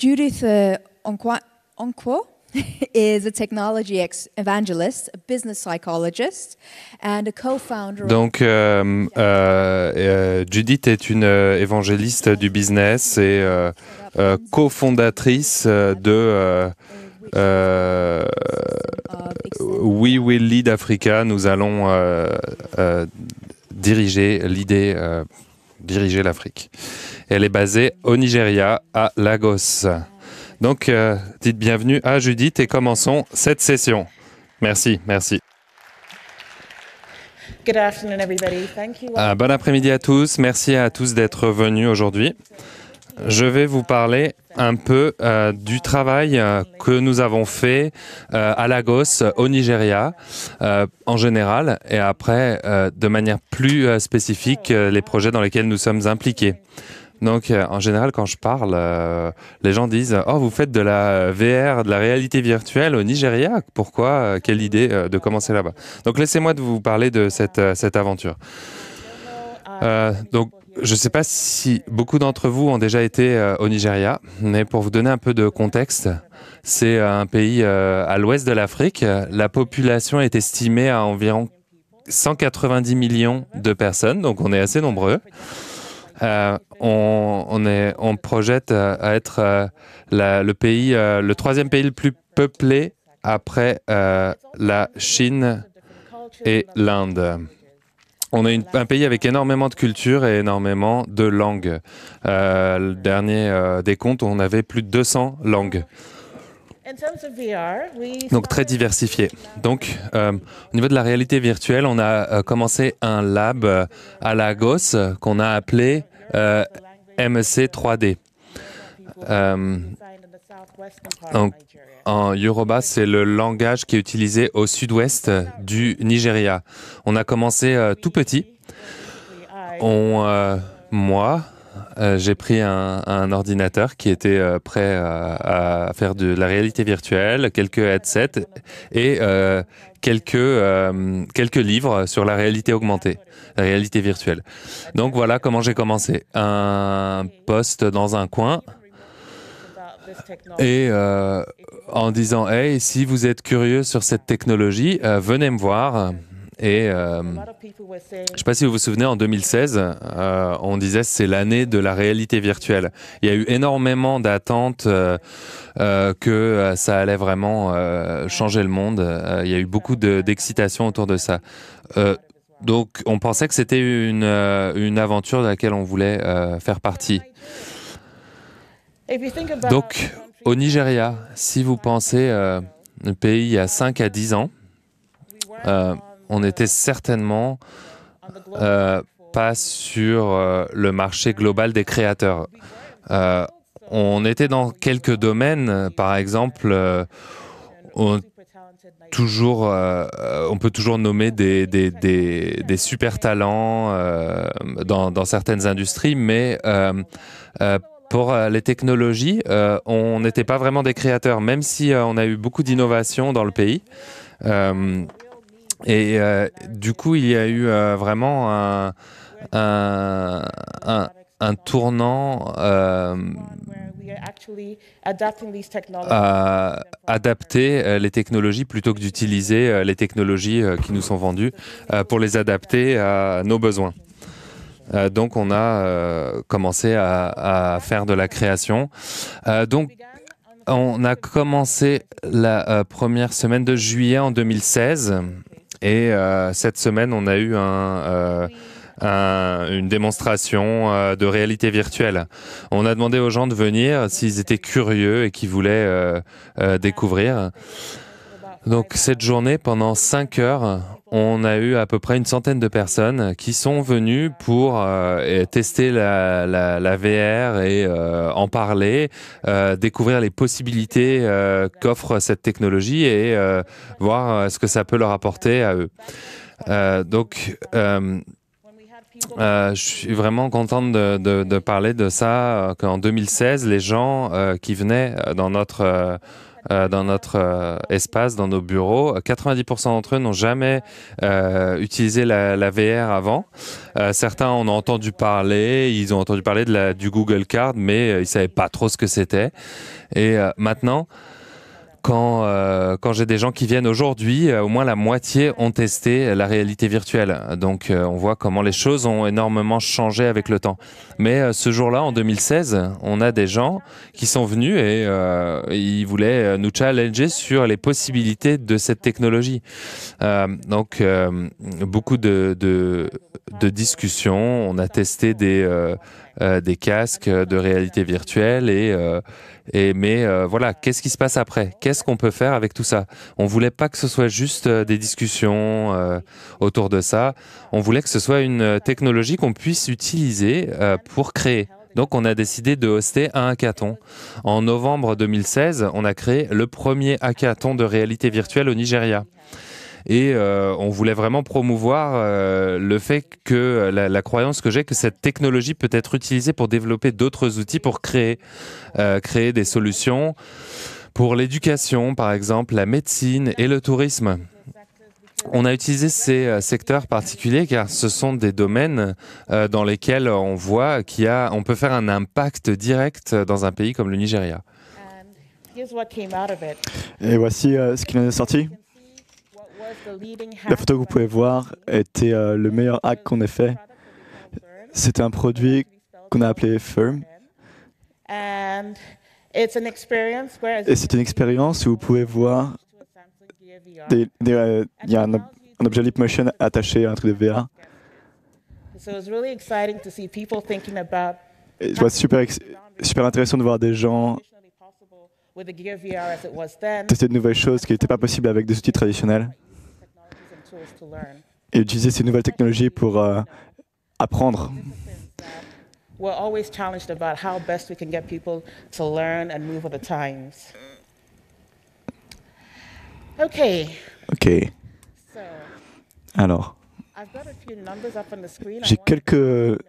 Judith Onkwo is a technology evangelist, a business psychologist, and a co-founder. Donc, Judith est une évangéliste du business et cofondatrice de We Will Lead Africa. Nous allons diriger l'Afrique. Elle est basée au Nigeria, à Lagos. Donc, dites bienvenue à Judith et commençons cette session. Merci, merci. Good afternoon, everybody. Thank you. Bon après-midi à tous. Merci à tous d'être venus aujourd'hui. Je vais vous parler un peu du travail que nous avons fait à Lagos, au Nigeria, en général, et après, de manière plus spécifique, les projets dans lesquels nous sommes impliqués. Donc, en général, quand je parle, les gens disent « Oh, vous faites de la VR, de la réalité virtuelle au Nigeria? Pourquoi? Quelle idée de commencer là-bas ?» Donc, laissez-moi de vous parler de cette aventure. Donc, je ne sais pas si beaucoup d'entre vous ont déjà été au Nigeria, mais pour vous donner un peu de contexte, c'est un pays à l'ouest de l'Afrique. La population est estimée à environ 190 millions de personnes, donc on est assez nombreux. On projette à être le troisième pays le plus peuplé après la Chine et l'Inde. On est un pays avec énormément de culture et énormément de langues. Le dernier décompte, on avait plus de 200 langues. Donc très diversifié. Donc au niveau de la réalité virtuelle, on a commencé un lab à Lagos qu'on a appelé MEC 3D. Donc, en Yoruba, c'est le langage qui est utilisé au sud-ouest du Nigeria. On a commencé tout petit. Moi, j'ai pris un ordinateur qui était prêt à faire de la réalité virtuelle, quelques headsets et quelques livres sur la réalité augmentée, la réalité virtuelle. Donc voilà comment j'ai commencé. Un poste dans un coin et en disant « Hey, si vous êtes curieux sur cette technologie, venez me voir ». Et je ne sais pas si vous vous souvenez, en 2016, on disait c'est l'année de la réalité virtuelle. Il y a eu énormément d'attentes que ça allait vraiment changer le monde. Il y a eu beaucoup d'excitation autour de ça. Donc on pensait que c'était une aventure de laquelle on voulait faire partie. Donc au Nigeria, si vous pensez un pays il y a 5 à 10 ans, on n'était certainement pas sur le marché global des créateurs. On était dans quelques domaines, par exemple, on peut toujours nommer des super talents dans certaines industries, mais pour les technologies, on n'était pas vraiment des créateurs, même si on a eu beaucoup d'innovations dans le pays. Et du coup, il y a eu vraiment un tournant à adapter les technologies plutôt que d'utiliser les technologies qui nous sont vendues pour les adapter à nos besoins. Donc, on a commencé à faire de la création. Donc, on a commencé la première semaine de juillet en 2016. Et cette semaine, on a eu une démonstration de réalité virtuelle. On a demandé aux gens de venir s'ils étaient curieux et qu'ils voulaient découvrir. Donc cette journée, pendant 5 heures, on a eu à peu près une centaine de personnes qui sont venues pour tester la VR et en parler, découvrir les possibilités qu'offre cette technologie et voir ce que ça peut leur apporter à eux. Donc, je suis vraiment contente de parler de ça, qu'en 2016, les gens qui venaient dans notre dans notre espace, dans nos bureaux. 90% d'entre eux n'ont jamais utilisé la VR avant. Certains en ont entendu parler, ils ont entendu parler du Google Card, mais ils ne savaient pas trop ce que c'était. Et maintenant, quand j'ai des gens qui viennent aujourd'hui, au moins la moitié ont testé la réalité virtuelle. Donc on voit comment les choses ont énormément changé avec le temps. Mais ce jour-là, en 2016, on a des gens qui sont venus et ils voulaient nous challenger sur les possibilités de cette technologie. Donc beaucoup de discussions. On a testé des casques de réalité virtuelle mais voilà, qu'est-ce qui se passe après? Qu'est-ce qu'on peut faire avec tout ça? On voulait pas que ce soit juste des discussions autour de ça. On voulait que ce soit une technologie qu'on puisse utiliser pour créer. Donc, on a décidé de hoster un hackathon. En novembre 2016, on a créé le premier hackathon de réalité virtuelle au Nigeria. Et on voulait vraiment promouvoir le fait que la croyance que j'ai que cette technologie peut être utilisée pour développer d'autres outils pour créer des solutions pour l'éducation, par exemple, la médecine et le tourisme. On a utilisé ces secteurs particuliers car ce sont des domaines dans lesquels on voit on peut faire un impact direct dans un pays comme le Nigeria. Et voici ce qui en est sorti. La photo que vous pouvez voir était le meilleur hack qu'on ait fait. C'était un produit qu'on a appelé Firm. Et c'est une expérience où vous pouvez voir il y a un objet Leapmotion attaché à un truc de VR. Et c'est super intéressant de voir des gens tester de nouvelles choses qui n'étaient pas possibles avec des outils traditionnels et utiliser ces nouvelles technologies pour apprendre. We're always challenged about how best we can get people to learn and move with the times. Okay. So, alors, I've got a few numbers up on the screen. j'ai quelques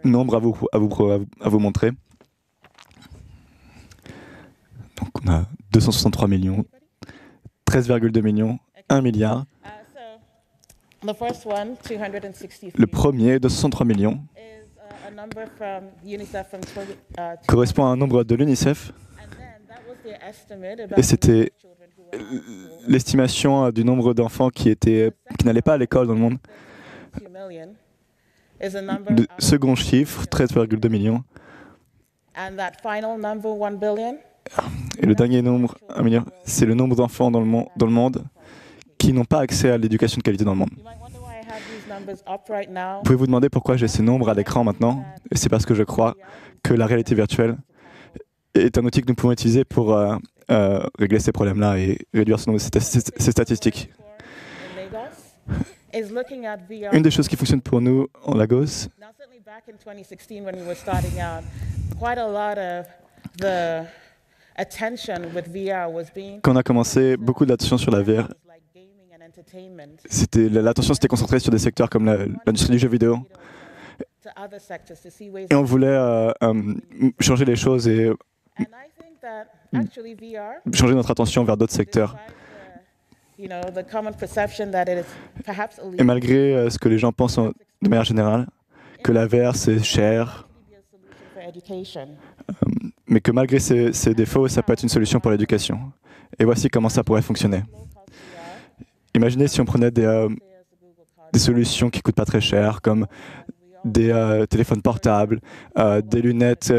nombres à vous montrer. Donc, on a 263 millions, 13,2 millions, 1 milliard. The first one, 263. Le premier, 263 millions, correspond à un nombre de l'UNICEF. Et c'était l'estimation du nombre d'enfants qui n'allaient pas à l'école dans le monde. Le second chiffre, 13,2 millions. Et le dernier nombre, 1 million, c'est le nombre d'enfants dans le monde qui n'ont pas accès à l'éducation de qualité dans le monde. Vous pouvez vous demander pourquoi j'ai ces nombres à l'écran maintenant. Et c'est parce que je crois que la réalité virtuelle est un outil que nous pouvons utiliser pour régler ces problèmes-là et réduire ces statistiques. Une des choses qui fonctionne pour nous en Lagos, quand on a commencé, beaucoup d'attention sur la VR. L'attention s'était concentrée sur des secteurs comme l'industrie du jeu vidéo. Et on voulait changer les choses et changer notre attention vers d'autres secteurs. Et malgré ce que les gens pensent de manière générale, que la VR c'est cher, mais que malgré ses défauts, ça peut être une solution pour l'éducation. Et voici comment ça pourrait fonctionner. Imaginez si on prenait des solutions qui ne coûtent pas très cher, comme des téléphones portables, des lunettes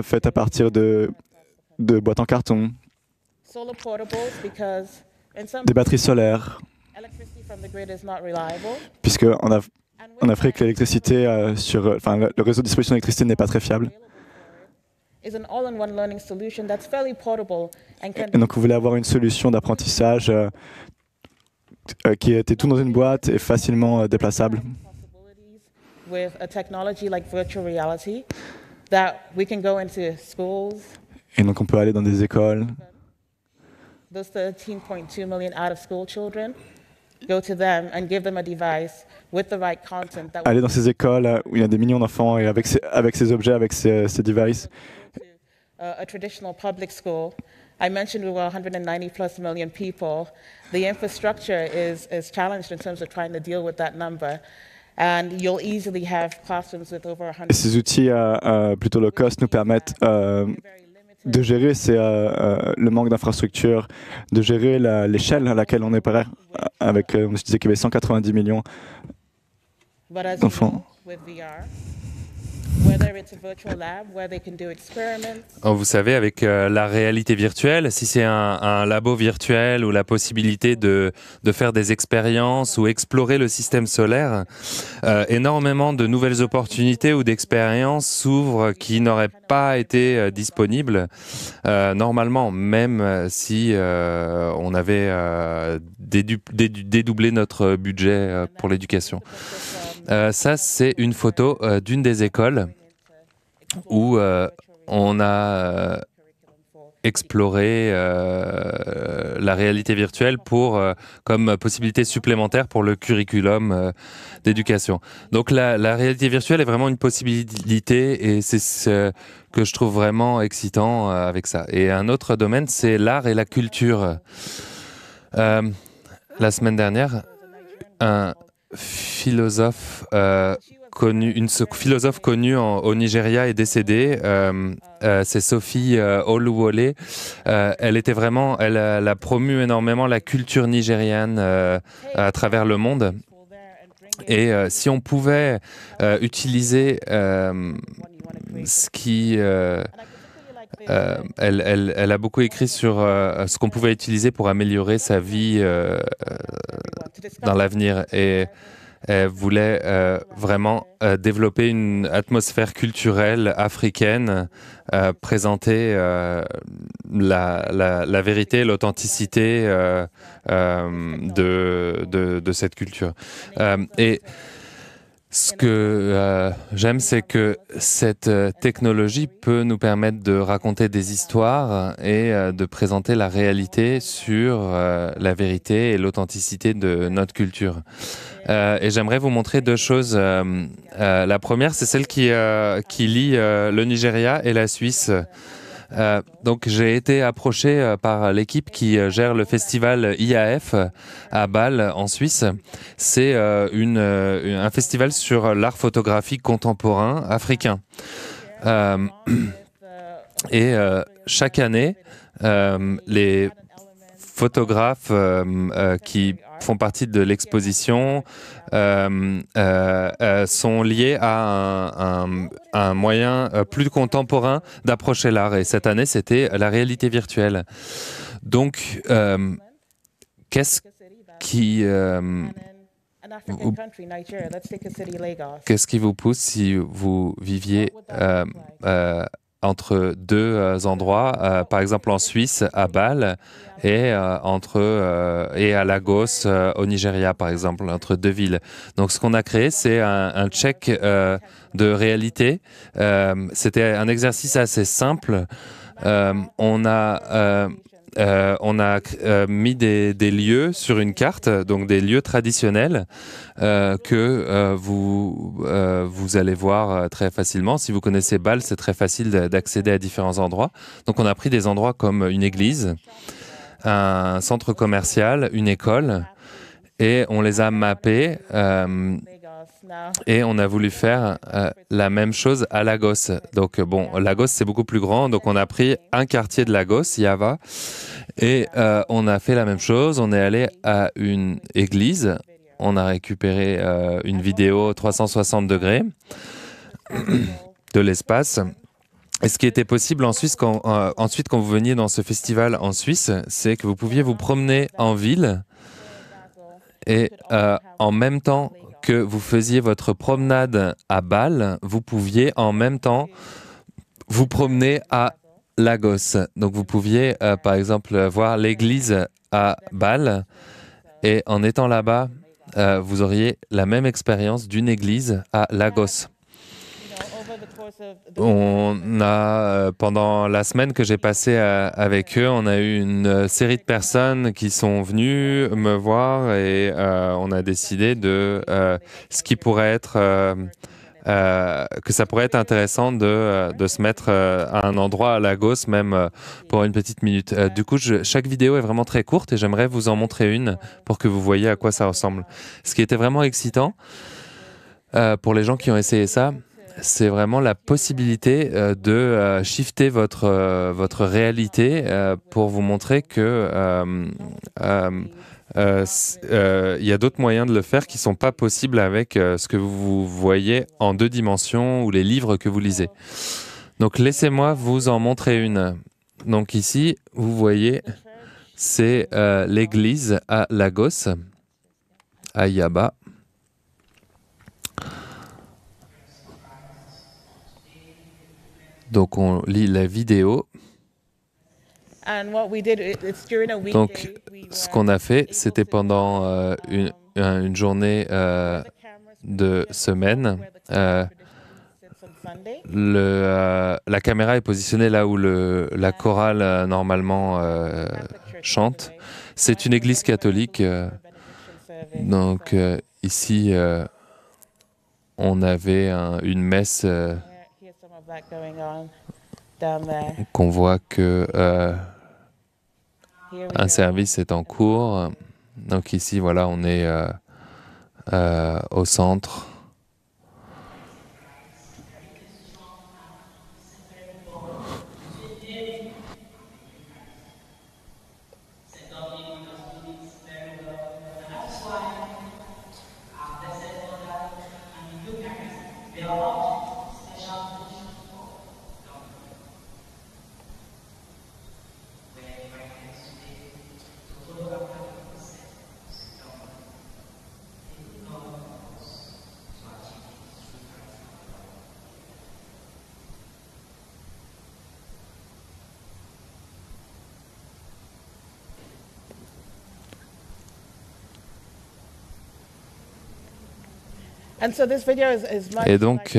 faites à partir de boîtes en carton, des batteries solaires, puisque en Afrique, l'électricité le réseau de distribution d'électricité n'est pas très fiable. Et donc, vous voulez avoir une solution d'apprentissage qui était tout dans une boîte et facilement déplaçable. Et donc on peut aller dans des écoles. Aller dans ces écoles où il y a des millions d'enfants et avec ces objets, avec ces devices. I mentioned we were 190 plus million people. The infrastructure is challenged in terms of trying to deal with that number. And you'll easily have classrooms with over 100. Et ces outils plutôt low cost nous permettent de gérer le manque d'infrastructures, de gérer l'échelle à laquelle on est prêt, avec, on se disait qu'il y avait 190 millions d'enfants. Vous savez, avec la réalité virtuelle, si c'est un labo virtuel ou la possibilité de faire des expériences ou explorer le système solaire, énormément de nouvelles opportunités ou d'expériences s'ouvrent qui n'auraient pas été disponibles normalement, même si on avait dédoublé notre budget pour l'éducation. Ça, c'est une photo d'une des écoles où on a exploré la réalité virtuelle comme possibilité supplémentaire pour le curriculum d'éducation. Donc la réalité virtuelle est vraiment une possibilité et c'est ce que je trouve vraiment excitant avec ça. Et un autre domaine, c'est l'art et la culture. La semaine dernière, un philosophe une philosophe connue au Nigeria est décédée. C'est Sophie Oluwole. Elle a promu énormément la culture nigériane à travers le monde. Et si on pouvait utiliser ce qui... elle a beaucoup écrit sur ce qu'on pouvait utiliser pour améliorer sa vie dans l'avenir. Et elle voulait vraiment développer une atmosphère culturelle africaine, présenter la vérité, l'authenticité de cette culture. Et ce que j'aime, c'est que cette technologie peut nous permettre de raconter des histoires et de présenter la réalité sur la vérité et l'authenticité de notre culture. Et j'aimerais vous montrer deux choses. La première, c'est celle qui lie le Nigeria et la Suisse. Donc j'ai été approché par l'équipe qui gère le festival IAF à Bâle en Suisse. C'est un festival sur l'art photographique contemporain africain. Et chaque année, les photographes qui font partie de l'exposition sont liés à un moyen plus contemporain d'approcher l'art. Et cette année, c'était la réalité virtuelle. Donc, qu'est-ce qui vous pousse si vous viviez entre deux endroits, par exemple en Suisse, à Bâle, et à Lagos, au Nigeria, par exemple, entre deux villes. Donc, ce qu'on a créé, c'est un check de réalité. C'était un exercice assez simple. On a mis des lieux sur une carte, donc des lieux traditionnels que vous allez voir très facilement. Si vous connaissez Bâle, c'est très facile d'accéder à différents endroits. Donc on a pris des endroits comme une église, un centre commercial, une école, et on les a mappés et on a voulu faire la même chose à Lagos. Donc bon, Lagos c'est beaucoup plus grand, donc on a pris un quartier de Lagos, Yava, et on a fait la même chose. On est allé à une église, on a récupéré une vidéo 360 degrés de l'espace. Et ce qui était possible en Suisse, ensuite quand vous veniez dans ce festival en Suisse, c'est que vous pouviez vous promener en ville et en même temps que vous faisiez votre promenade à Bâle, vous pouviez en même temps vous promener à Lagos. Donc vous pouviez par exemple voir l'église à Bâle et en étant là-bas, vous auriez la même expérience d'une église à Lagos. On a, pendant la semaine que j'ai passée avec eux, on a eu une série de personnes qui sont venues me voir et on a décidé de ce qui pourrait être que ça pourrait être intéressant de se mettre à un endroit à Lagos, même pour une petite minute. Du coup, chaque vidéo est vraiment très courte et j'aimerais vous en montrer une pour que vous voyez à quoi ça ressemble. Ce qui était vraiment excitant pour les gens qui ont essayé ça, c'est vraiment la possibilité de shifter votre réalité pour vous montrer que il y a d'autres moyens de le faire qui ne sont pas possibles avec ce que vous voyez en 2 dimensions ou les livres que vous lisez. Donc laissez-moi vous en montrer une. Donc ici, vous voyez, c'est l'église à Lagos, à Yaba. Donc on lit la vidéo. Donc ce qu'on a fait, c'était pendant une journée de semaine. La caméra est positionnée là où la chorale normalement chante. C'est une église catholique. Donc ici, on avait une messe qu'on voit que un service est en cours. Donc ici, voilà, on est au centre. Et donc,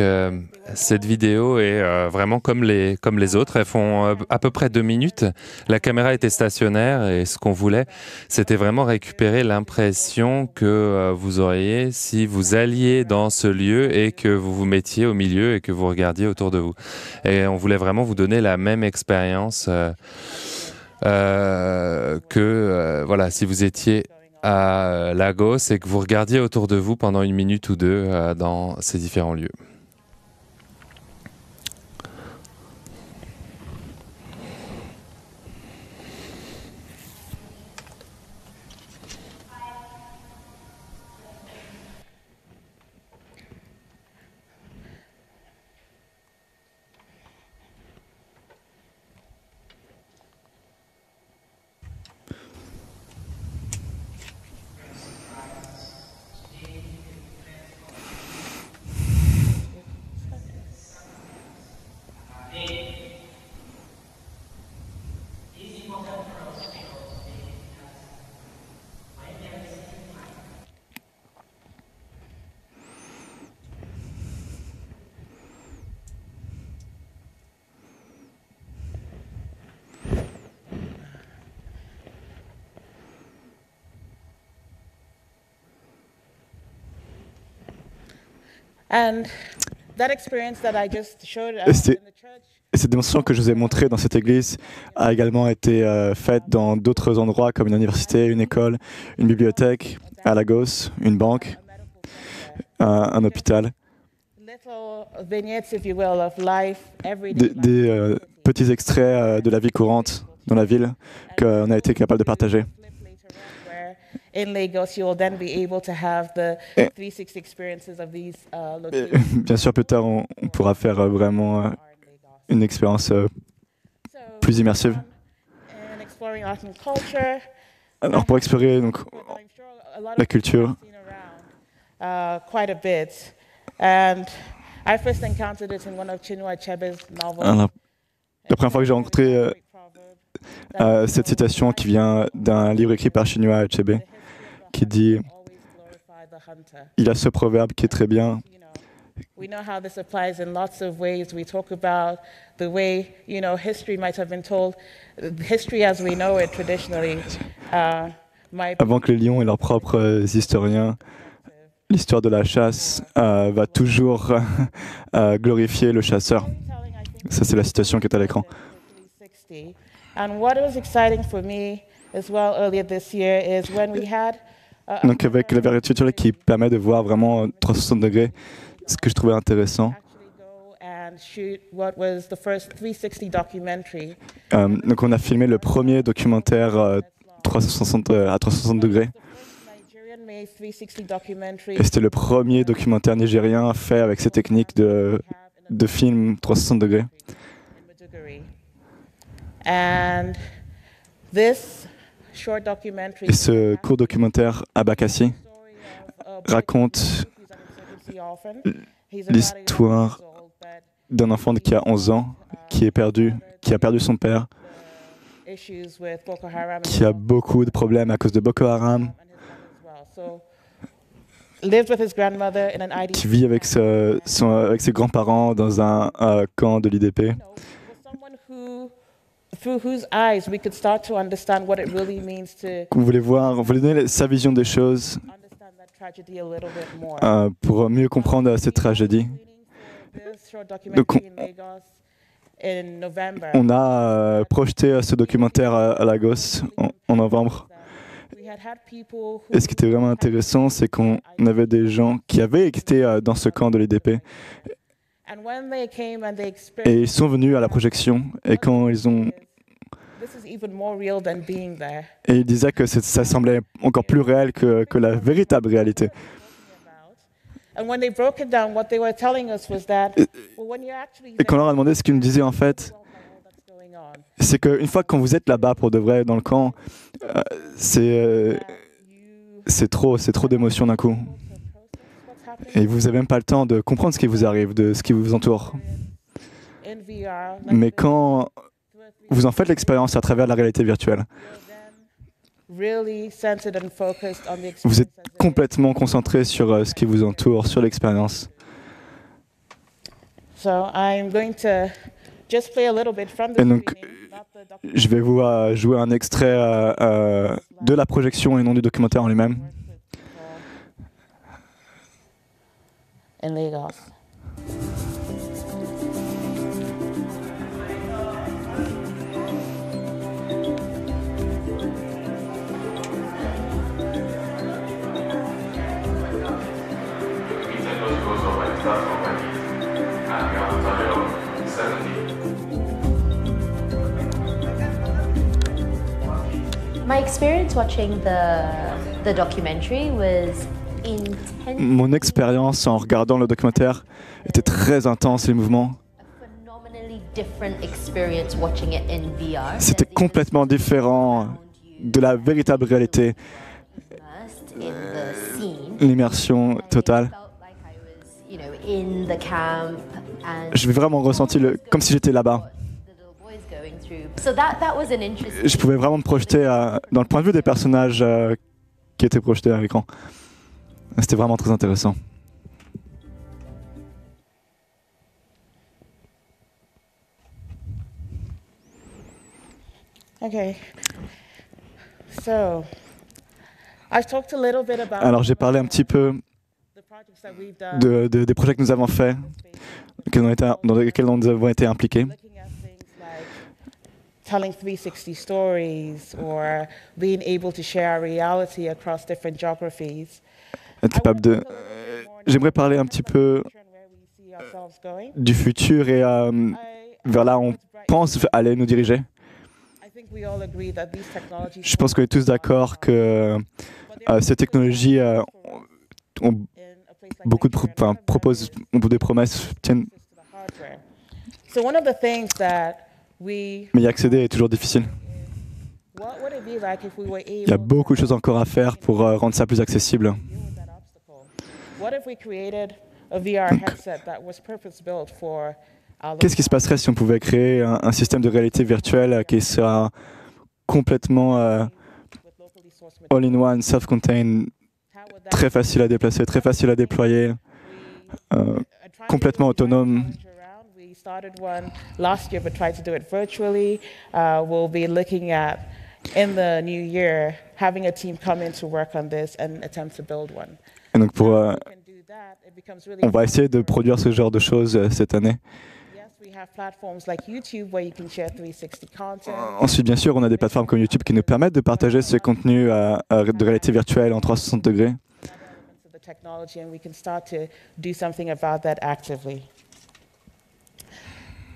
cette vidéo est vraiment comme les autres. Elles font à peu près 2 minutes. La caméra était stationnaire et ce qu'on voulait, c'était vraiment récupérer l'impression que vous auriez si vous alliez dans ce lieu et que vous vous mettiez au milieu et que vous regardiez autour de vous. Et on voulait vraiment vous donner la même expérience voilà, si vous étiez à Lagos et que vous regardiez autour de vous pendant 1 minute ou 2 dans ces différents lieux. Et cette démonstration que je vous ai montrée dans cette église a également été faite dans d'autres endroits comme une université, une école, une bibliothèque, à Lagos, une banque, un hôpital. Des petits extraits de la vie courante dans la ville qu'on a été capable de partager. Bien sûr, plus tard, on pourra faire vraiment une expérience plus immersive. Alors, pour explorer donc, la culture, la première fois que j'ai rencontré cette citation qui vient d'un livre écrit par Chinua Achebe, qui dit « Il y a ce proverbe qui est très bien. » We know how this applies in lots of ways. We talk about the way, history might have been told, history as we know it traditionally. Avant que les lions aient leurs propres historiens, l'histoire de la chasse va toujours glorifier le chasseur. Ça, c'est la citation qui est à l'écran. And what was exciting for me as well earlier this year is when we had Donc avec la vérité virtuelle qui permet de voir vraiment 360 degrés, ce que je trouvais intéressant. and shoot what was the first 360 documentary. Donc on a filmé le premier documentaire à 360 degrés. Nigerian made 360 documentary. Et c'était le premier documentaire nigérien fait avec ces techniques de film 360 degrés. In Maiduguri. And this short documentary Et ce court documentaire Abakassi raconte l'histoire d'un enfant qui a 11 ans, qui a perdu son père, qui a beaucoup de problèmes à cause de Boko Haram, qui vit avec ses grands-parents dans un camp de l'IDP. On voulait donner sa vision des choses pour mieux comprendre cette tragédie. Donc on a projeté ce documentaire à Lagos en novembre. Et ce qui était vraiment intéressant, c'est qu'on avait des gens qui avaient été dans ce camp de l'IDP. Et ils sont venus à la projection. Et quand ils ont... Et ils disaient que ça semblait encore plus réel que la véritable réalité. Et quand on leur a demandé ce qu'ils nous disaient en fait, c'est qu'une fois que quand vous êtes là-bas pour de vrai dans le camp, c'est trop d'émotions d'un coup. Et vous n'avez même pas le temps de comprendre ce qui vous arrive, de ce qui vous entoure. Mais quand vous en faites l'expérience à travers la réalité virtuelle, vous êtes complètement concentré sur ce qui vous entoure, sur l'expérience. Et donc, je vais vous jouer un extrait de la projection et non du documentaire en lui-même. In Lagos. My experience watching the documentary was intense. Mon expérience en regardant le documentaire était très intense, les mouvements. C'était complètement différent de la véritable réalité. L'immersion totale. J'ai vraiment ressenti comme si j'étais là-bas. Je pouvais vraiment me projeter dans le point de vue des personnages qui étaient projetés à l'écran. C'était vraiment très intéressant. Alors j'ai parlé un petit peu des projets que nous avons faits, dans lesquels nous avons été impliqués. Telling 360 stories or being able to share our reality across different geographies. Être capable de... J'aimerais parler un petit peu du futur et vers là où on pense aller nous diriger. Je pense qu'on est tous d'accord que ces technologies ont beaucoup proposent des promesses, tiennent. Mais y accéder est toujours difficile. Il y a beaucoup de choses encore à faire pour rendre ça plus accessible. Qu'est-ce qui se passerait si on pouvait créer un système de réalité virtuelle qui sera complètement all-in-one, self-contained, très facile à déplacer, très facile à déployer, complètement autonome? We started one last year, but tried to do it virtually. We'll be looking at, in the new year, having a team come in to work on this and attempt to build one. Et donc, We can do that. It becomes really on va essayer de fun for produire ce genre de choses cette année. Yes, we have platforms like YouTube where you can share 360 content. Ensuite, bien sûr, on a des plateformes comme YouTube qui nous permettent de partager ce contenu de réalité virtuelle en 360 degrés. Other elements of the technology, and we can start to do something about that actively.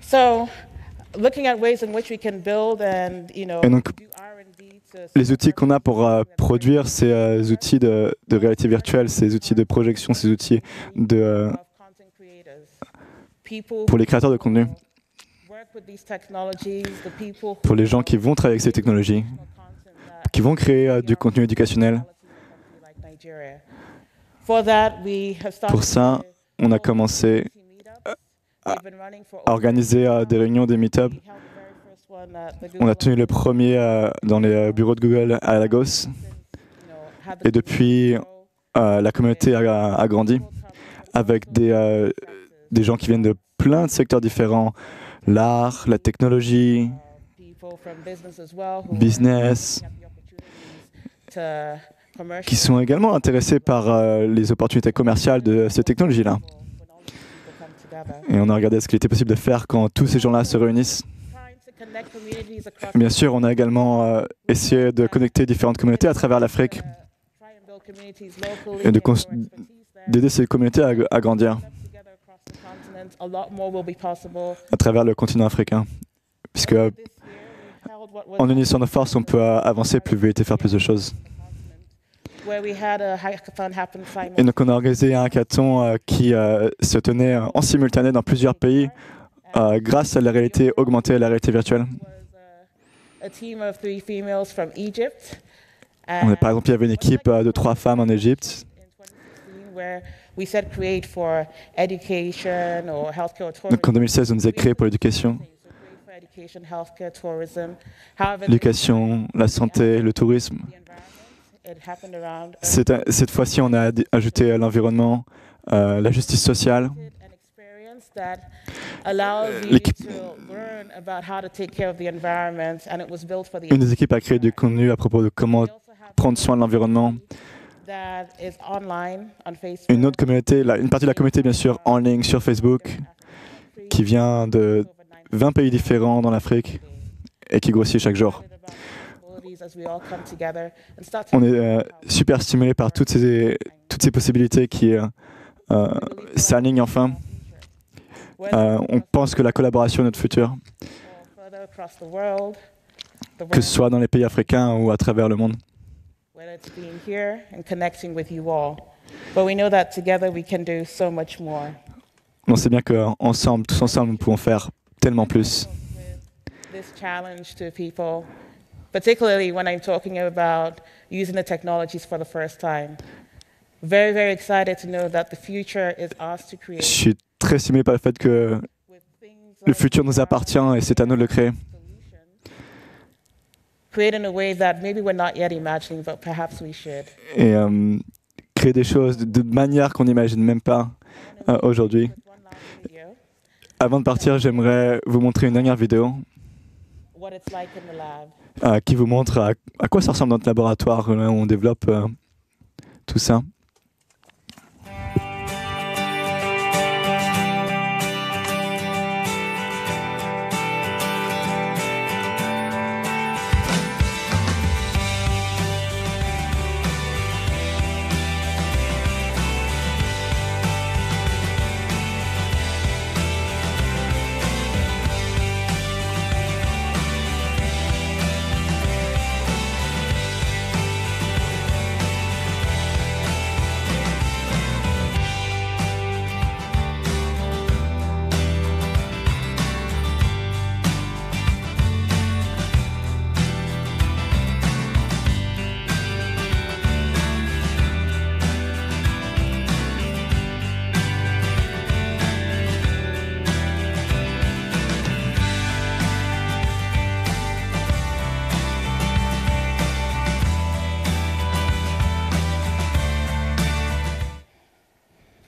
So, looking at ways in which we can build and, Et donc, do R&D to les outils qu'on a pour produire ces outils de réalité virtuelle, ces outils de projection, ces outils de, of content creators, people pour les créateurs de contenu, who work with these technologies, the people who pour les gens qui vont travailler avec ces technologies, qui vont créer du contenu éducationnel. Pour ça, on a commencé à organiser des réunions, des meet-ups. On a tenu le premier dans les bureaux de Google à Lagos. Et depuis, la communauté a grandi avec des gens qui viennent de plein de secteurs différents. L'art, la technologie, business, qui sont également intéressés par les opportunités commerciales de ces technologies-là. Et on a regardé ce qu'il était possible de faire quand tous ces gens-là se réunissent. Bien sûr, on a également essayé de connecter différentes communautés à travers l'Afrique et d'aider ces communautés à grandir à travers le continent africain. Puisque en unissant nos forces, on peut avancer plus vite et faire plus de choses. Et donc on a organisé un hackathon qui se tenait en simultané dans plusieurs pays grâce à la réalité augmentée et la réalité virtuelle. Par exemple, il y avait une équipe de 3 femmes en Égypte. Donc en 2016, on nous a créé pour l'éducation. L'éducation, la santé, le tourisme. Cette fois-ci, on a ajouté l'environnement, la justice sociale. Une des équipes a créé du contenu à propos de comment prendre soin de l'environnement. Une autre communauté, une partie de la communauté, bien sûr, en ligne sur Facebook, qui vient de 20 pays différents dans l'Afrique et qui grossit chaque jour. On est super stimulé par toutes ces possibilités qui s'alignent enfin. On pense que la collaboration est notre futur, que ce soit dans les pays africains ou à travers le monde. On sait bien qu'ensemble, tous ensemble, nous pouvons faire tellement plus. Particularly when I'm talking about using the technologies for the first time. Very, very excited to know that the future is ours to create. Je suis très stimulé par le fait que le futur nous appartient et c'est à nous de le créer. Create in a way that maybe we're not yet imagining, but perhaps we should. Et créer des choses de manière qu'on n'imagine même pas aujourd'hui. Avant de partir, j'aimerais vous montrer une dernière vidéo qui vous montre à quoi ça ressemble dans notre laboratoire où on développe tout ça.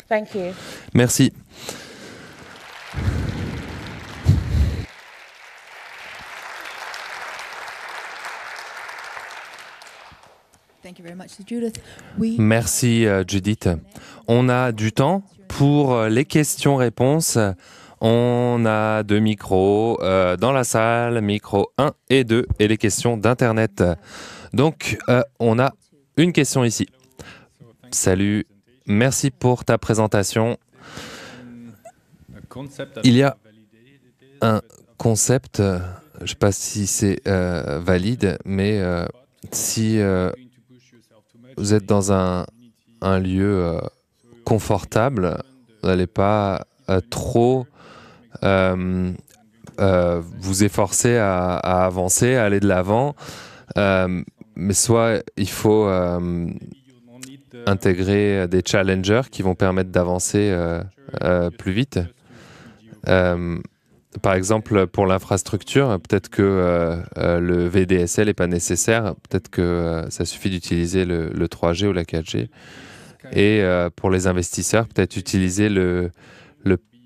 Thank you. Merci. Merci Judith. On a du temps pour les questions-réponses. On a 2 micros dans la salle, micro 1 et 2, et les questions d'Internet. Donc, on a une question ici. Salut, merci pour ta présentation. Il y a un concept, je ne sais pas si c'est valide, mais si vous êtes dans un lieu confortable, vous n'allez pas trop vous efforcer à avancer, à aller de l'avant, mais soit il faut intégrer des challengers qui vont permettre d'avancer plus vite. Par exemple, pour l'infrastructure, peut-être que le VDSL n'est pas nécessaire, peut-être que ça suffit d'utiliser le 3G ou la 4G. Et pour les investisseurs, peut-être utiliser le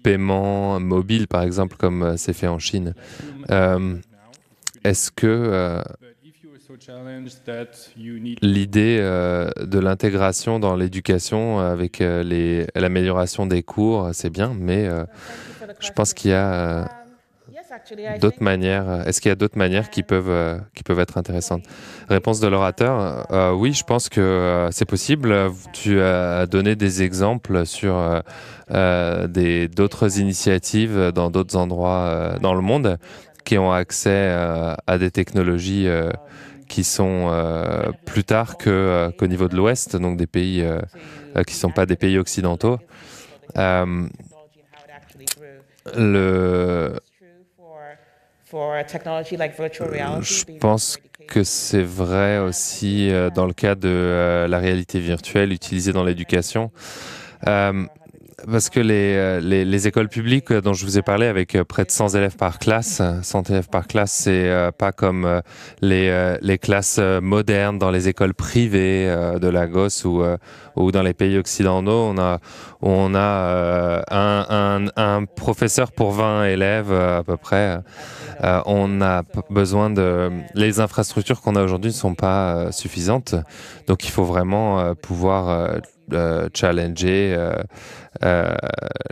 paiement mobile, par exemple, comme c'est fait en Chine. Est-ce que l'idée de l'intégration dans l'éducation avec l'amélioration des cours, c'est bien, mais je pense qu'il y a d'autres manières. Est-ce qu'il y a d'autres manières qui peuvent être intéressantes? Réponse de l'orateur. Oui, je pense que c'est possible. Tu as donné des exemples sur d'autres initiatives dans d'autres endroits dans le monde qui ont accès à des technologies qui sont plus tard qu'au niveau de l'Ouest, donc des pays qui ne sont pas des pays occidentaux. Je pense que c'est vrai aussi dans le cas de la réalité virtuelle utilisée dans l'éducation. Parce que les écoles publiques dont je vous ai parlé, avec près de 100 élèves par classe, 100 élèves par classe, c'est pas comme les classes modernes dans les écoles privées de Lagos ou dans les pays occidentaux. On a un professeur pour 20 élèves à peu près. On a besoin les infrastructures qu'on a aujourd'hui ne sont pas suffisantes. Donc il faut vraiment pouvoir challenger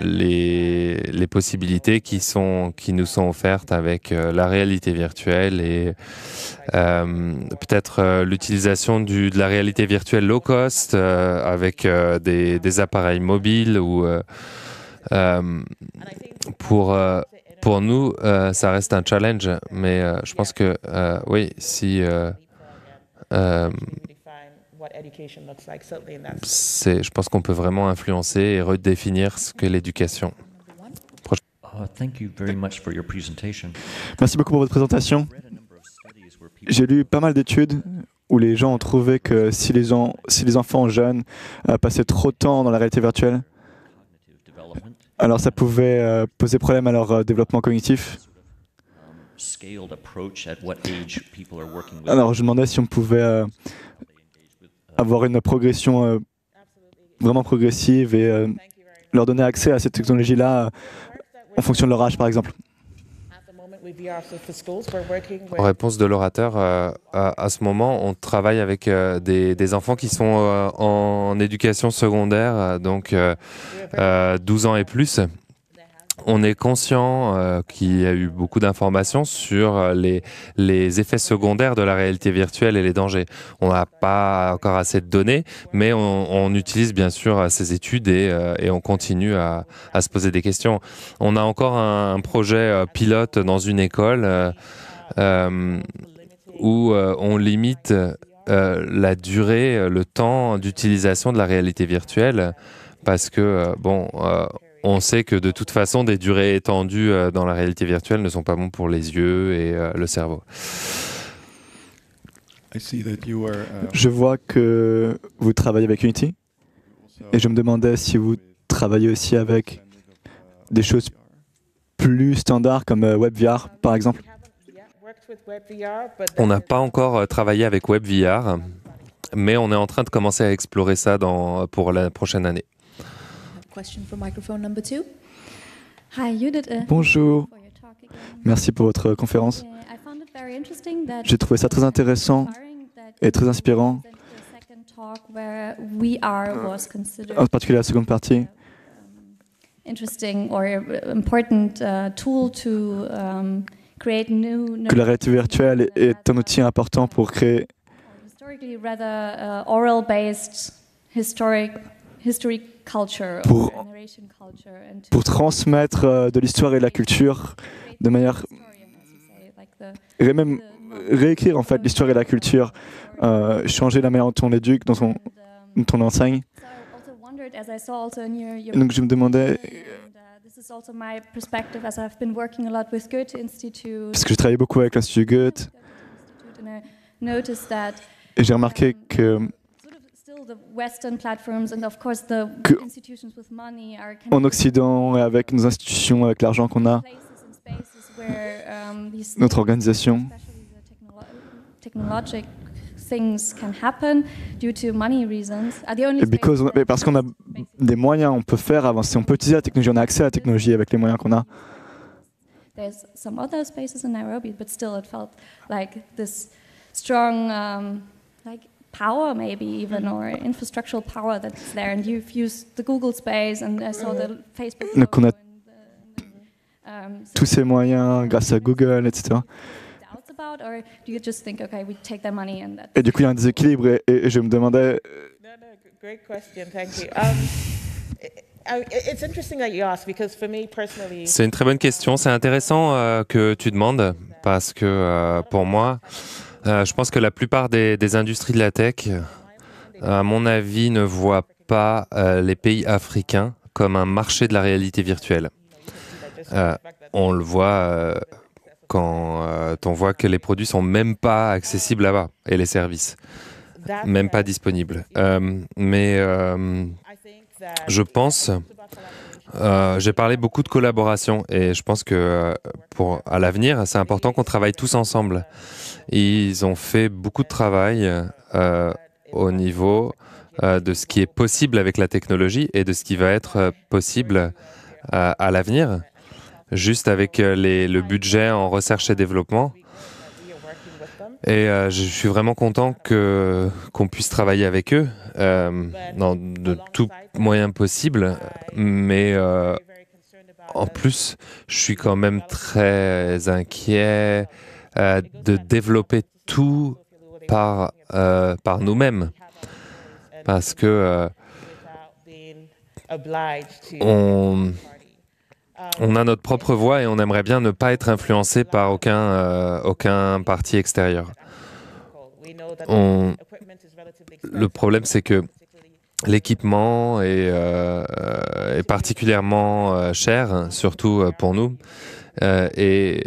les possibilités qui nous sont offertes avec la réalité virtuelle et peut-être l'utilisation de la réalité virtuelle low cost avec des appareils mobiles ou pour nous, ça reste un challenge, mais je pense que oui, si je pense qu'on peut vraiment influencer et redéfinir ce qu'est l'éducation. Merci beaucoup pour votre présentation. J'ai lu pas mal d'études où les gens ont trouvé que si les enfants jeunes passaient trop de temps dans la réalité virtuelle, alors ça pouvait poser problème à leur développement cognitif. Alors je demandais si on pouvait avoir une progression vraiment progressive et leur donner accès à cette technologie-là en fonction de leur âge, par exemple. En réponse de l'orateur, à ce moment, on travaille avec des enfants qui sont en éducation secondaire, donc 12 ans et plus. On est conscient qu'il y a eu beaucoup d'informations sur les effets secondaires de la réalité virtuelle et les dangers. On n'a pas encore assez de données, mais on utilise bien sûr ces études et on continue à se poser des questions. On a encore un projet pilote dans une école où on limite la durée, le temps d'utilisation de la réalité virtuelle parce que, on sait que de toute façon, des durées étendues dans la réalité virtuelle ne sont pas bons pour les yeux et le cerveau. Je vois que vous travaillez avec Unity et je me demandais si vous travaillez aussi avec des choses plus standards comme WebVR, par exemple. On n'a pas encore travaillé avec WebVR, mais on est en train de commencer à explorer ça pour la prochaine année. Bonjour, merci pour votre conférence. J'ai trouvé ça très intéressant et très inspirant talk where we are was considered En particulier la seconde partie, interesting or important tool to create new que la réalité virtuelle est un outil important pour créer historically rather oral-based history culture Pour- or narration culture and to pour transmettre de l'histoire et de la culture de manière historian, as you say, like et même réécrire en fait l'histoire et la culture, changer la manière dont on l'éduque, dont on enseigne. So I also wondered, as I saw also in your Et donc je me demandais, this is also my perspective as I've been working a lot with Goethe Institute. parce que j'ai travaillé beaucoup avec l'Institut Goethe, And I noticed that et j'ai remarqué que sort of still the Western platforms and of course the Que institutions with money are kind en of Occident, et avec nos institutions, avec l'argent qu'on a, places and spaces where these notre organisation, especially the technologic things can happen due to money reasons are the only et parce qu'on a des moyens, on peut faire avancer, on peut utiliser la technologie, on a accès à la technologie avec les moyens qu'on a. There's some other spaces in Nairobi, but still it felt like this strong like power maybe even or infrastructural power that's there, and you've used the Google space and I saw the Facebook Donc on a logo tous ces moyens grâce à Google, etc. doubts about, or do you just think, okay, we take their money and that's Et du coup, il y a un déséquilibre, et je me demandais, No, great question. Thank you. It's interesting that you ask because for me personally, C'est une très bonne question. C'est intéressant que tu demandes parce que pour moi, je pense que la plupart des industries de la tech, à mon avis, ne voient pas les pays africains comme un marché de la réalité virtuelle. On le voit quand on voit que les produits sont même pas accessibles là-bas et les services même pas disponibles. Mais je pense, j'ai parlé beaucoup de collaboration et je pense que à l'avenir, c'est important qu'on travaille tous ensemble. Ils ont fait beaucoup de travail au niveau de ce qui est possible avec la technologie et de ce qui va être possible à l'avenir, juste avec le budget en recherche et développement. Et je suis vraiment content qu'on puisse travailler avec eux dans de tout moyen possible, mais en plus, je suis quand même très inquiet de développer tout par nous-mêmes, parce que on a notre propre voix et on aimerait bien ne pas être influencé par aucun parti extérieur. Le problème, c'est que l'équipement est particulièrement cher, surtout pour nous. Et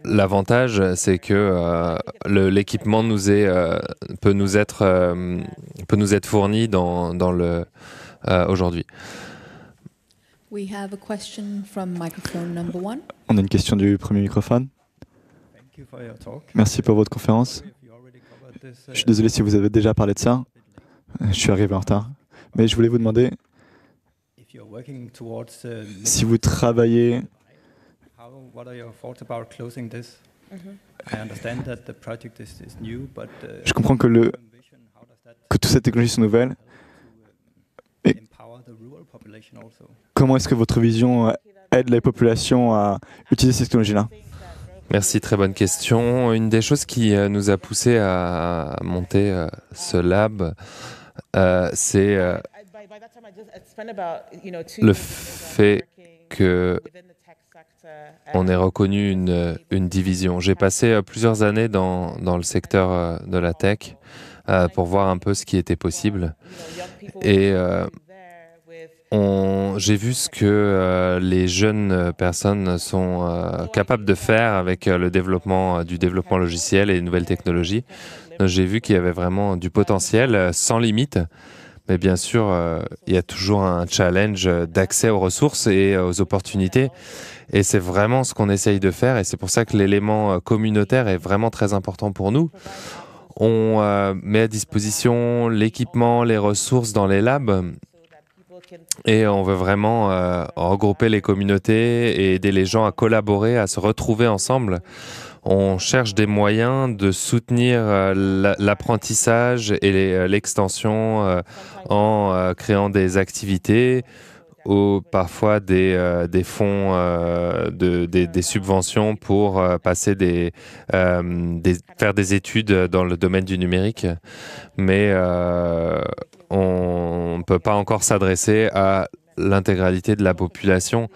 l'avantage, c'est que l'équipement peut nous être fourni aujourd'hui. We have a question from microphone number 1. on a une question du premier microphone. Merci pour votre conférence. Je suis désolé si vous avez déjà parlé de ça. Je suis arrivé en retard. Mais je voulais vous demander si vous travaillez Je comprends que toutes ces technologies sont nouvelles. Et comment est-ce que votre vision aide les populations à utiliser ces technologies-là? Merci, très bonne question. Une des choses qui nous a poussé à monter ce lab, c'est le fait que on ait reconnu une division. J'ai passé plusieurs années dans le secteur de la tech pour voir un peu ce qui était possible. Et j'ai vu ce que les jeunes personnes sont capables de faire avec le développement logiciel et les nouvelles technologies. J'ai vu qu'il y avait vraiment du potentiel sans limite. Mais bien sûr, il y a toujours un challenge d'accès aux ressources et aux opportunités. Et c'est vraiment ce qu'on essaye de faire. Et c'est pour ça que l'élément communautaire est vraiment très important pour nous. On met à disposition l'équipement, les ressources dans les labs Et on veut vraiment regrouper les communautés et aider les gens à collaborer, à se retrouver ensemble. On cherche des moyens de soutenir l'apprentissage et l'extension en créant des activités ou parfois des fonds, des subventions pour passer faire des études dans le domaine du numérique. Mais on ne peut pas encore s'adresser à l'intégralité de la population,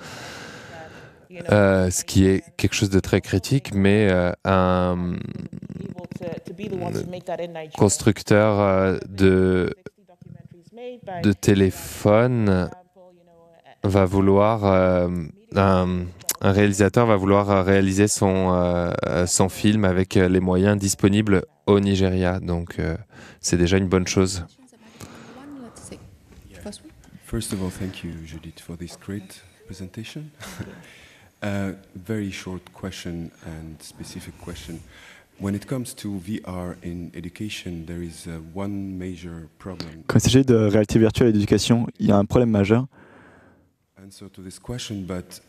ce qui est quelque chose de très critique, mais un constructeur de téléphone va vouloir, un réalisateur va vouloir réaliser son film avec les moyens disponibles au Nigeria. Donc, c'est déjà une bonne chose. Let's take the first one. First of all, thank you, Judith, for this great presentation. Very short question and specific question. When it comes to VR in education, there is one major problem. Quand il s'agit de réalité virtuelle et d'éducation, il y a un problème majeur. Answer to this question, but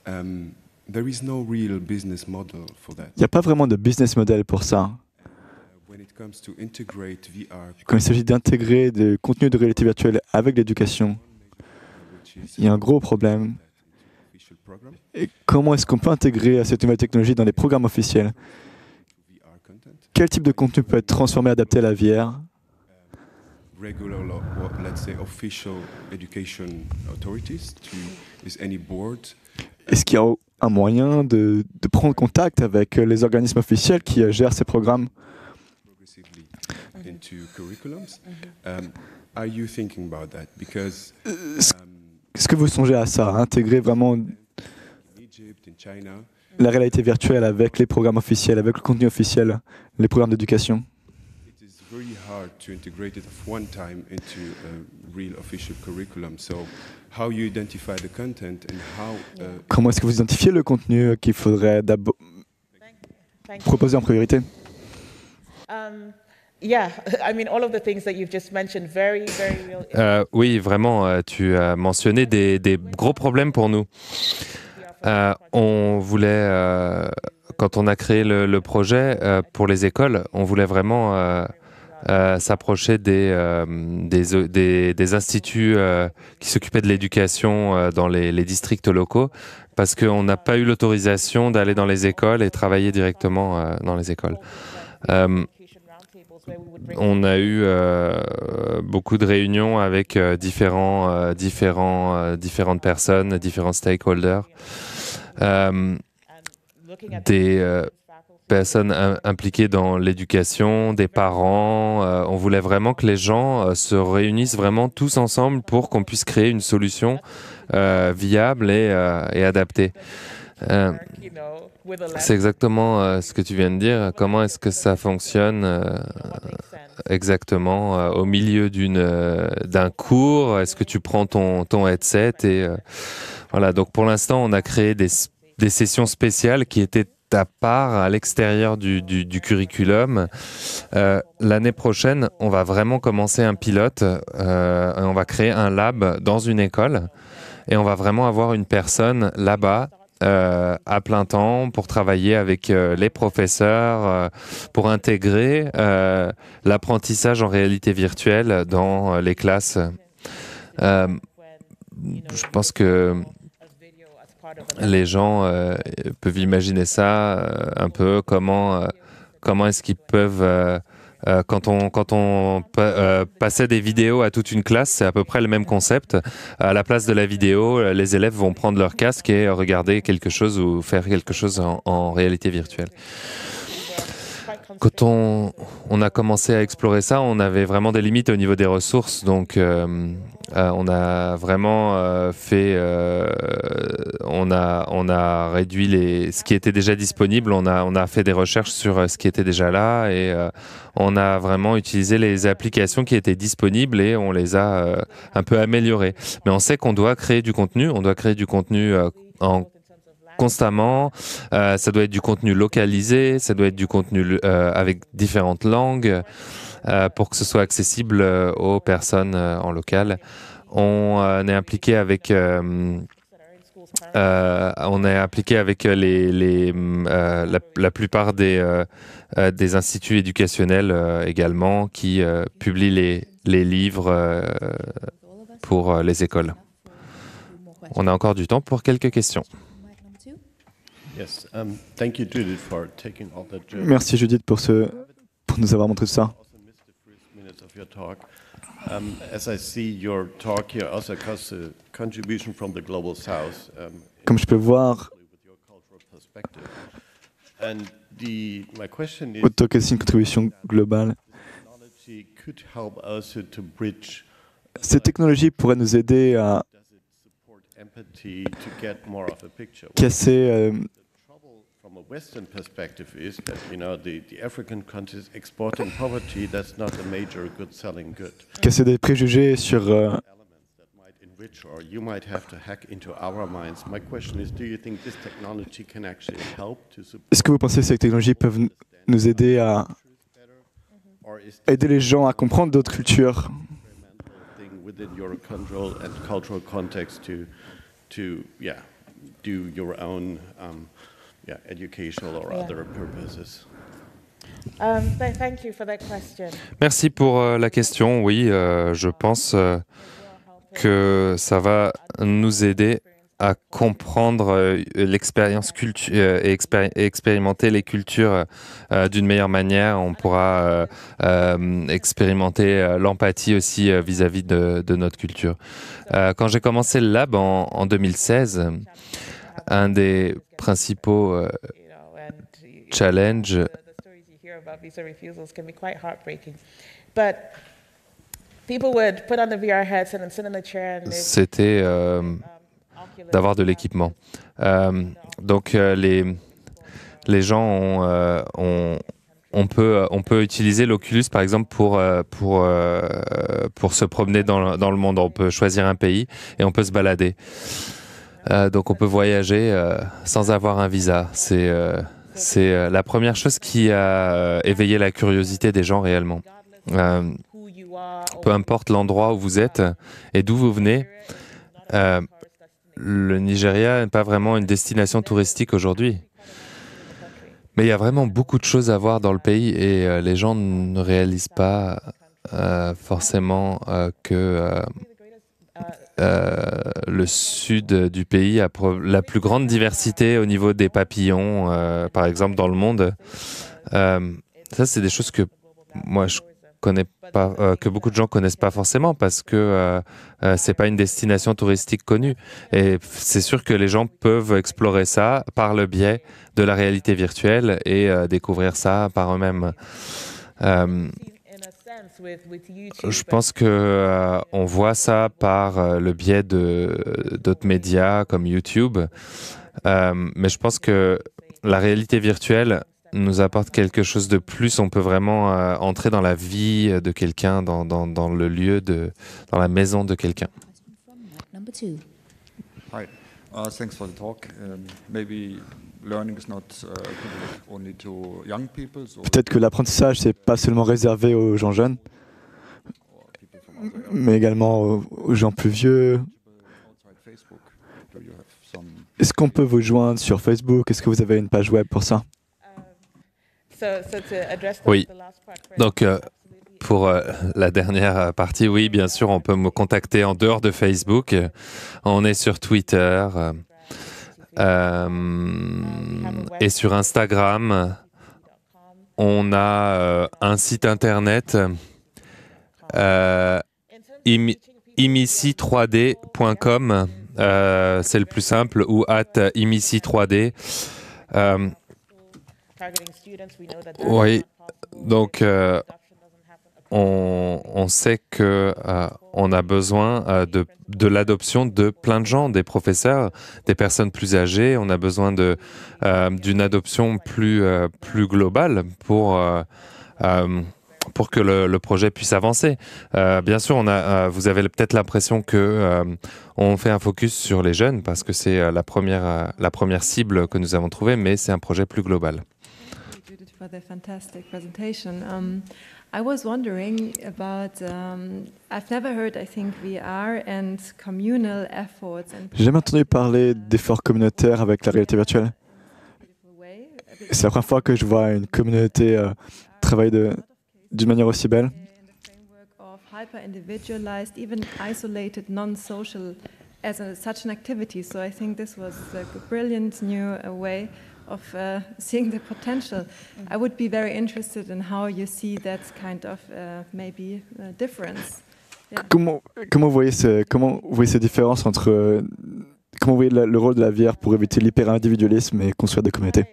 there is no real business model for that. Il n'y a pas vraiment de business model pour ça. When it comes to integrate VR, Quand il s'agit d'intégrer des contenus de réalité virtuelle avec l'éducation, il y a un gros problème. official program, Et comment est-ce qu'on peut intégrer cette nouvelle technologie dans les programmes officiels? VR content, Quel type de contenu peut être transformé, adapté à la VR? regular, let's say, official education authorities. Is any board Est-ce qu'il y a un moyen de prendre contact avec les organismes officiels qui gèrent ces programmes? progressively into curriculums? Are you thinking about that? Because Est-ce que vous songez à ça, à intégrer vraiment in Egypt, in China, la réalité virtuelle avec les programmes officiels, avec le contenu officiel, les programmes d'éducation? it is very hard to integrate it of one time into a real official curriculum. So, how you identify the content and how Comment est-ce que vous identifiez le contenu qu'il faudrait d'abord Thank you. proposer en priorité? Yeah, I mean, all of the things that you've just mentioned, very, very real. Oui, vraiment, tu as mentionné des gros problèmes pour nous. On voulait, quand on a créé le projet pour les écoles, on voulait vraiment s'approcher des instituts qui s'occupaient de l'éducation dans les districts locaux, parce qu'on n'a pas eu l'autorisation d'aller dans les écoles et travailler directement dans les écoles. On a eu beaucoup de réunions avec différentes personnes, différents stakeholders, des personnes impliquées dans l'éducation, des parents. On voulait vraiment que les gens se réunissent vraiment tous ensemble pour qu'on puisse créer une solution viable et adaptée. C'est exactement ce que tu viens de dire. Comment est-ce que ça fonctionne exactement au milieu d'un cours? Est-ce que tu prends ton headset et voilà. Donc pour l'instant, on a créé des sessions spéciales qui étaient à part à l'extérieur du curriculum. L'année prochaine, on va vraiment commencer un pilote. On va créer un lab dans une école et on va vraiment avoir une personne là-bas à plein temps pour travailler avec les professeurs, pour intégrer l'apprentissage en réalité virtuelle dans les classes. Je pense que les gens peuvent imaginer ça un peu, comment est-ce qu'ils peuvent... quand on passait des vidéos à toute une classe, c'est à peu près le même concept. À la place de la vidéo, les élèves vont prendre leur casque et regarder quelque chose ou faire quelque chose en réalité virtuelle. Quand on a commencé à explorer ça, on avait vraiment des limites au niveau des ressources. Donc, on a vraiment on a réduit ce qui était déjà disponible. On a fait des recherches sur ce qui était déjà là et on a vraiment utilisé les applications qui étaient disponibles et on les a un peu améliorées. Mais on sait qu'on doit créer du contenu. On doit créer du contenu constamment, ça doit être du contenu localisé, ça doit être du contenu avec différentes langues pour que ce soit accessible aux personnes en local. On est impliqué avec la plupart des instituts éducationnels également qui publient les livres pour les écoles. On a encore du temps pour quelques questions. Yes, thank you, Judith, for taking all that journey. Merci Judith pour nous avoir montré tout ça. Also missed the first minutes of your talk. As I see your talk here also has a contribution from the global south. Comme je peux voir, With your cultural perspective. And my question is, Auto c'est une contribution globale. technology could help us to bridge. Ces technologies pourraient nous aider à Does it support empathy to get more of a picture? casser The trouble from a Western perspective is that, the African countries exporting poverty, that's not a major good selling good. casser des préjugés sur Elements that might enrich or you might have to hack into our minds. My question is, do you think this technology can actually help to support Est-ce que vous pensez que ces technologies peuvent nous aider à better? Or is aider les gens à comprendre d'autres cultures? experimental thing within your control and cultural context to do your own educational or Yeah. other purposes? Thank you for that question. Merci pour la question. Oui, je pense que ça va nous aider à comprendre l'expérience et expérimenter les cultures d'une meilleure manière. On pourra expérimenter l'empathie aussi vis-à-vis de notre culture. Quand j'ai commencé le lab en 2016, un des principaux challenges The stories you hear about visa refusals can be quite heartbreaking. But people would put on the VR headset and sit in a chair and c'était d'avoir de l'équipement. Donc les gens on peut utiliser l'Oculus par exemple pour se promener dans le monde. On peut choisir un pays et on peut se balader. Donc on peut voyager sans avoir un visa. C'est la première chose qui a éveillé la curiosité des gens réellement. Peu importe l'endroit où vous êtes et d'où vous venez, le Nigeria n'est pas vraiment une destination touristique aujourd'hui. Mais il y a vraiment beaucoup de choses à voir dans le pays et les gens ne réalisent pas forcément que le sud du pays a la plus grande diversité au niveau des papillons, par exemple, dans le monde. Ça, c'est des choses que moi, je connais pas, que beaucoup de gens connaissent pas forcément parce que c'est pas une destination touristique connue. Et c'est sûr que les gens peuvent explorer ça par le biais de la réalité virtuelle et découvrir ça par eux-mêmes. Je pense que on voit ça par le biais d'autres médias comme YouTube, mais je pense que la réalité virtuelle nous apporte quelque chose de plus. On peut vraiment entrer dans la vie de quelqu'un, dans le lieu dans la maison de quelqu'un. Number 2. Hi, thanks for the talk. Maybe learning is not only to young people. Peut-être que l'apprentissage, c'est pas seulement réservé aux gens jeunes, mais également aux gens plus vieux. Est-ce qu'on peut vous joindre sur Facebook? Est-ce que vous avez une page web pour ça? Oui. Donc, pour la dernière partie, oui, bien sûr, on peut me contacter en dehors de Facebook. On est sur Twitter et sur Instagram. On a un site internet, imici3d.com. C'est le plus simple, ou @imici3d. Oui, donc on sait que on a besoin de l'adoption de plein de gens, des professeurs, des personnes plus âgées. On a besoin d'une adoption plus globale pour que le projet puisse avancer. Bien sûr, vous avez peut-être l'impression que on fait un focus sur les jeunes parce que c'est la première cible que nous avons trouvée, mais c'est un projet plus global. for the fantastic presentation. I was wondering about, I've never heard, I think, VR and communal efforts. J'ai jamais entendu parler d'efforts communautaires avec la réalité virtuelle. C'est la première fois que je vois une communauté travailler d'une manière aussi belle. Hyper-individualized, even isolated, non-social as such an activity. So I think this was a brilliant new way of seeing the potential. I would be very interested in how you see that kind of maybe difference. Yeah. Comment vous voyez ces différences entre comment vous voyez le rôle de la VR pour éviter l'hyper-individualisme et construire des communautés?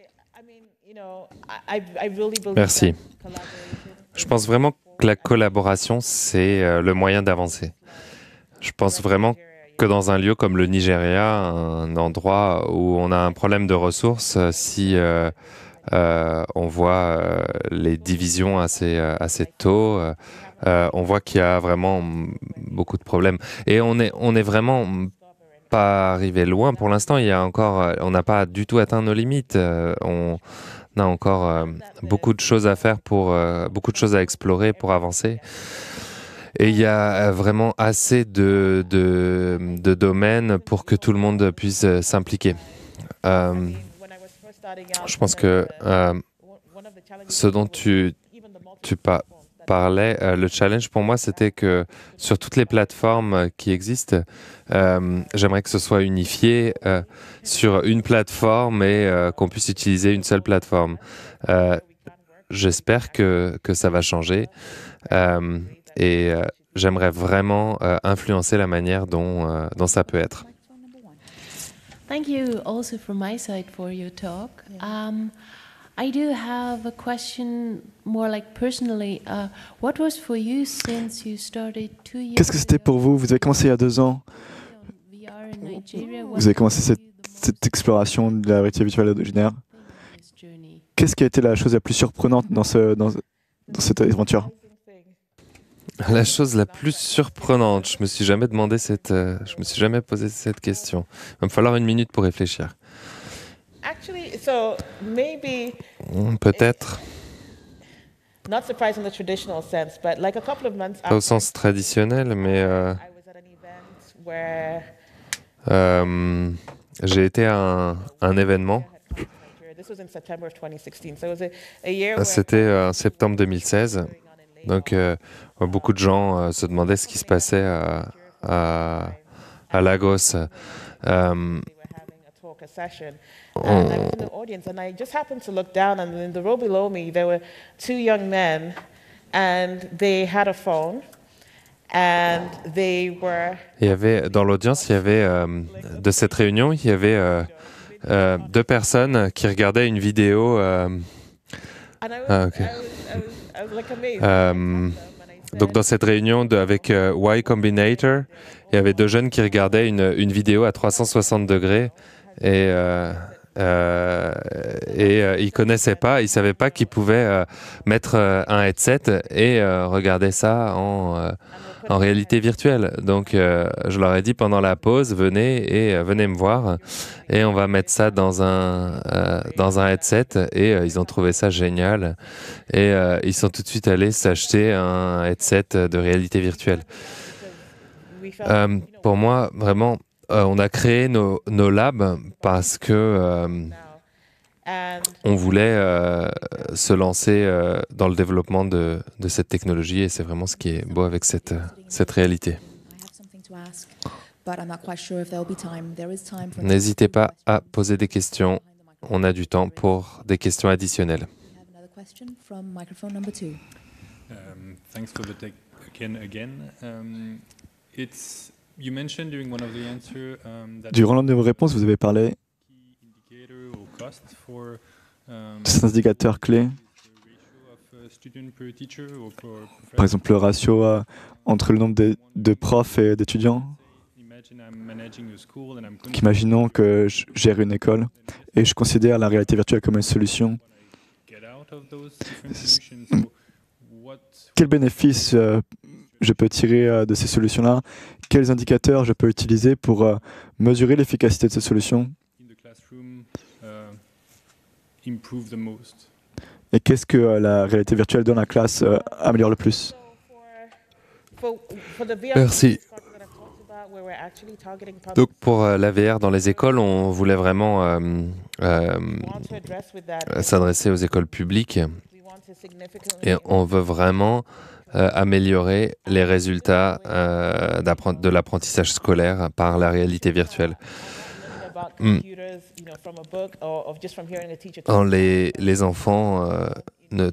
Merci. Je pense vraiment que la collaboration, c'est le moyen d'avancer. Je pense vraiment que dans un lieu comme le Nigeria, un endroit où on a un problème de ressources, si on voit les divisions assez tôt, on voit qu'il y a vraiment beaucoup de problèmes. Et on est vraiment pas arrivé loin. Pour l'instant, on n'a pas du tout atteint nos limites. On a encore beaucoup de choses à faire beaucoup de choses à explorer pour avancer. Et il y a vraiment assez de domaines pour que tout le monde puisse s'impliquer. Je pense que ce dont tu parlais, le challenge pour moi, c'était que sur toutes les plateformes qui existent, j'aimerais que ce soit unifié sur une plateforme et qu'on puisse utiliser une seule plateforme. J'espère que ça va changer. Et j'aimerais vraiment influencer la manière dont ça peut être. Thank you also from my side for your talk. I do have a question more like personally. What was for you since you started 2 years Qu'est-ce que c'était pour vous? Vous avez commencé il y a 2 ans. Vous avez commencé cette exploration de la réalité virtuelle originaire. Qu'est-ce qui a été la chose la plus surprenante dans cette aventure? La chose la plus surprenante, je me suis jamais posé cette question. Il va me falloir 1 minute pour réfléchir. Peut-être. Pas au sens traditionnel, mais j'ai été à un événement. C'était en septembre 2016. Donc, beaucoup de gens se demandaient ce qui se passait à Lagos. And I was in the audience, and I just happened to look down, and in the row below me, there were 2 young men, and they had a phone, and they were... Dans l'audience, de cette réunion, il y avait 2 personnes qui regardaient une vidéo. Donc, dans cette réunion avec Y Combinator, il y avait 2 jeunes qui regardaient une vidéo à 360 degrés et ils connaissaient pas, ils savaient pas qu'ils pouvaient mettre un headset et regarder ça en réalité virtuelle. Donc, je leur ai dit pendant la pause, venez me voir et on va mettre ça dans un headset et ils ont trouvé ça génial et ils sont tout de suite allés s'acheter un headset de réalité virtuelle. Pour moi, vraiment, on a créé nos labs parce que on voulait se lancer dans le développement de cette technologie et c'est vraiment ce qui est beau avec cette réalité. N'hésitez pas à poser des questions. On a du temps pour des questions additionnelles. Thanks for the talk again. Durant l'une de vos réponses, vous avez parlé de ces indicateurs clés. Par exemple, le ratio entre le nombre de profs et d'étudiants. Imaginons que je gère une école et je considère la réalité virtuelle comme une solution. Quel bénéfice je peux tirer de ces solutions-là? Quels indicateurs je peux utiliser pour mesurer l'efficacité de ces solutions? Et qu'est-ce que la réalité virtuelle dans la classe améliore le plus? Merci. Donc pour la VR dans les écoles, on voulait vraiment s'adresser aux écoles publiques et on veut vraiment améliorer les résultats de l'apprentissage scolaire par la réalité virtuelle. Les enfants ne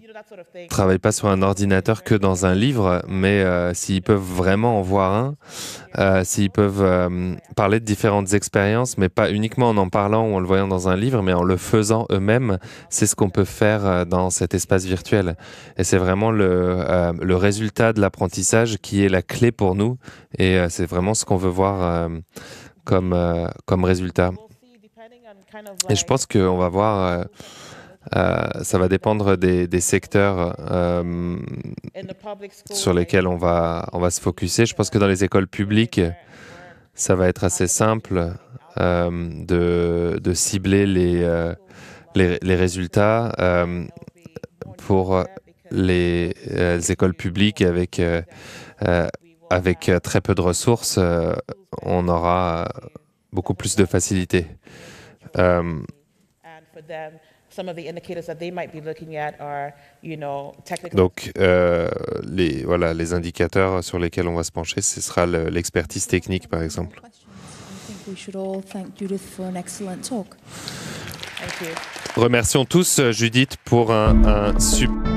travaillent pas sur un ordinateur que dans un livre, mais s'ils peuvent vraiment en voir un, s'ils peuvent parler de différentes expériences, mais pas uniquement en parlant ou en le voyant dans un livre, mais en le faisant eux-mêmes, c'est ce qu'on peut faire dans cet espace virtuel. Et c'est vraiment le résultat de l'apprentissage qui est la clé pour nous, et c'est vraiment ce qu'on veut voir comme résultat. Et je pense qu'on va voir, ça va dépendre des secteurs sur lesquels on va se focusser. Je pense que dans les écoles publiques, ça va être assez simple de cibler les résultats pour les écoles publiques avec très peu de ressources. On aura beaucoup plus de facilité. Donc, les indicateurs sur lesquels on va se pencher, ce sera l'expertise technique, par exemple. Remercions tous Judith pour un super